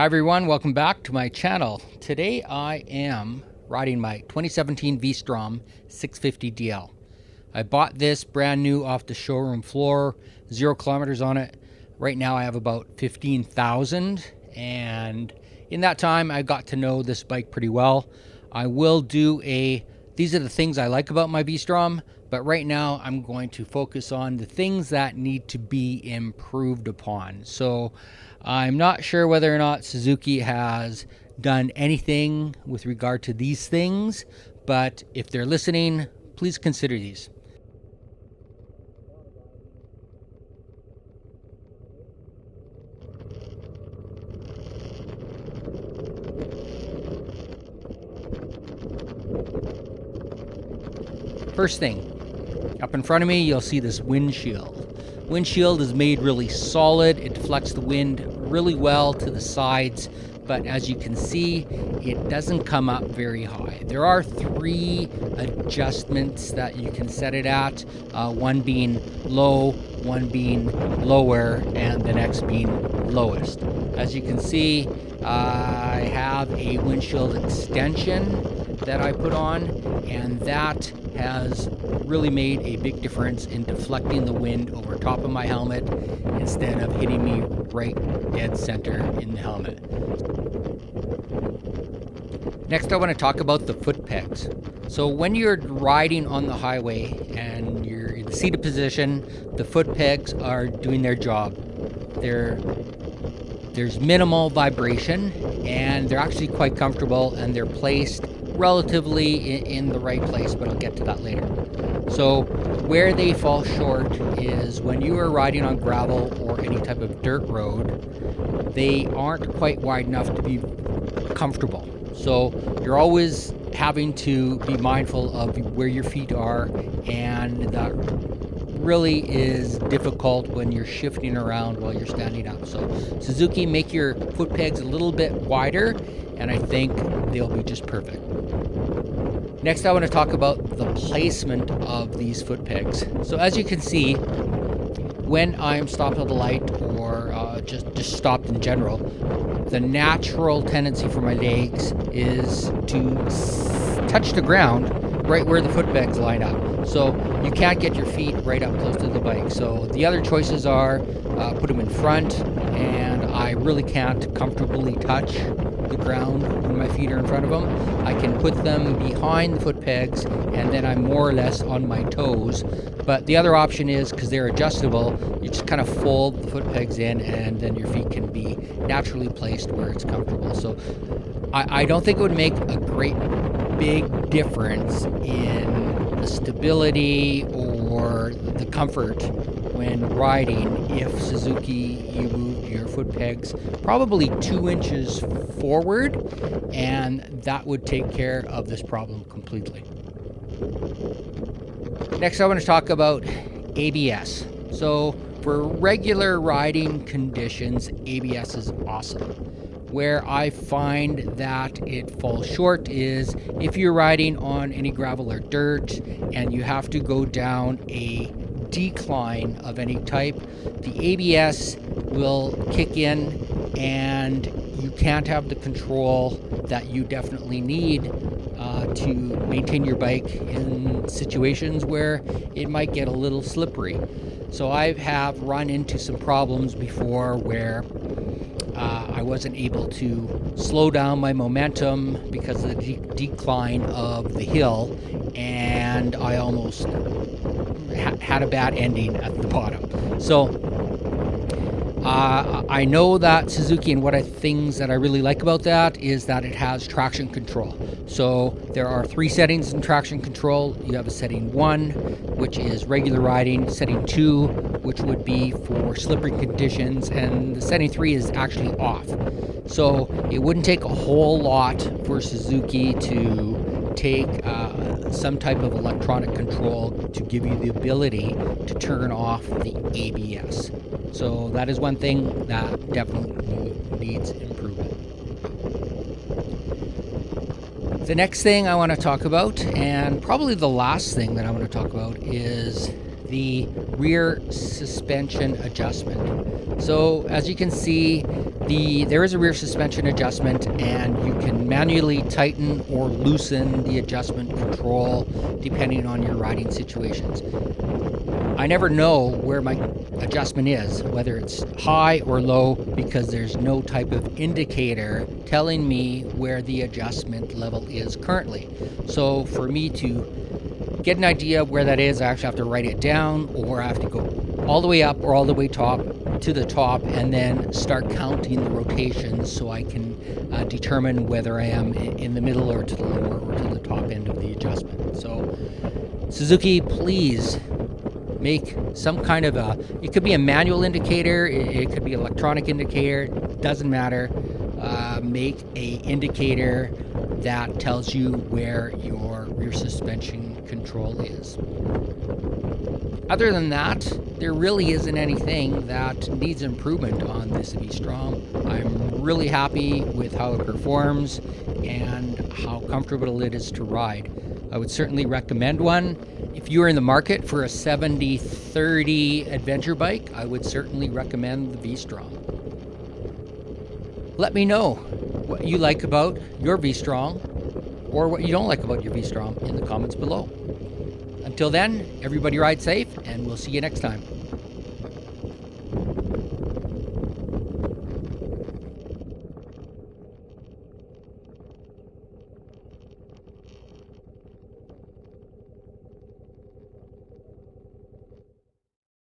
Hi everyone, welcome back to my channel. Today I am riding my 2017 V-Strom 650DL. I bought this brand new off the showroom floor, 0 kilometers on it. Right now I have about 15,000, and in that time I got to know this bike pretty well. I will do these are the things I like about my V-Strom, but right now I'm going to focus on the things that need to be improved upon. So I'm not sure whether or not Suzuki has done anything with regard to these things, but if they're listening, please consider these. First thing, up in front of me, you'll see this windshield. Windshield is made really solid. It deflects the wind really well to the sides, but as you can see, it doesn't come up very high. There are 3 adjustments that you can set it at, one being low, one being lower, and the next being lowest. As you can see, I have a windshield extension that I put on, and that has really made a big difference in deflecting the wind over top of my helmet instead of hitting me right dead center in the helmet. Next, I want to talk about the foot pegs. So when you're riding on the highway and you're in the seated position, the foot pegs are doing their job. There's minimal vibration, and they're actually quite comfortable, and they're placed relatively in the right place, but I'll get to that later. So where they fall short is when you are riding on gravel or any type of dirt road, they aren't quite wide enough to be comfortable. So you're always having to be mindful of where your feet are, and that really is difficult when you're shifting around while you're standing up. So Suzuki, make your foot pegs a little bit wider, and I think they'll be just perfect. Next, I want to talk about the placement of these foot pegs. So as you can see, when I'm stopped at a light or just stopped in general, the natural tendency for my legs is to touch the ground right where the foot pegs line up. So you can't get your feet right up close to the bike. So the other choices are put them in front, and I really can't comfortably touch the ground when my feet are in front of them. I can put them behind the foot pegs, and then I'm more or less on my toes. But the other option is, because they're adjustable, you just kind of fold the foot pegs in, and then your feet can be naturally placed where it's comfortable. So I don't think it would make a great big difference in the stability or the comfort when riding if Suzuki, you moved your foot pegs probably 2 inches forward, and that would take care of this problem completely. Next, I want to talk about ABS. So for regular riding conditions, ABS is awesome. Where I find that it falls short is if you're riding on any gravel or dirt and you have to go down a decline of any type, the ABS will kick in and you can't have the control that you definitely need to maintain your bike in situations where it might get a little slippery. So I have run into some problems before where I wasn't able to slow down my momentum because of the decline of the hill, and I almost had a bad ending at the bottom. So I know that Suzuki, and things that I really like about that is that it has traction control. So there are 3 settings in traction control. You have a setting 1, which is regular riding, setting 2, which would be for slippery conditions, and the setting 3 is actually off. So it wouldn't take a whole lot for Suzuki to take some type of electronic control to give you the ability to turn off the ABS. So that is one thing that definitely needs improvement. The next thing I want to talk about, and probably the last thing that I want to talk about, is the rear suspension adjustment. So as you can see, there is a rear suspension adjustment, and you can manually tighten or loosen the adjustment control depending on your riding situations. I never know where my adjustment is, whether it's high or low, because there's no type of indicator telling me where the adjustment level is currently. So for me to get an idea of where that is, I actually have to write it down, or I have to go all the way up or all the way to the top and then start counting the rotations so I can determine whether I am in the middle or to the lower or to the top end of the adjustment. So Suzuki, please make some kind of it could be a manual indicator, it could be an electronic indicator, doesn't matter. Make a indicator that tells you where your rear suspension control is. Other than that, there really isn't anything that needs improvement on this V-Strom. I'm really happy with how it performs and how comfortable it is to ride. I would certainly recommend one. If you're in the market for a 70/30 adventure bike, I would certainly recommend the V-Strom. Let me know what you like about your V-Strom or what you don't like about your V-Strom in the comments below. Until then, everybody ride safe, and we'll see you next time.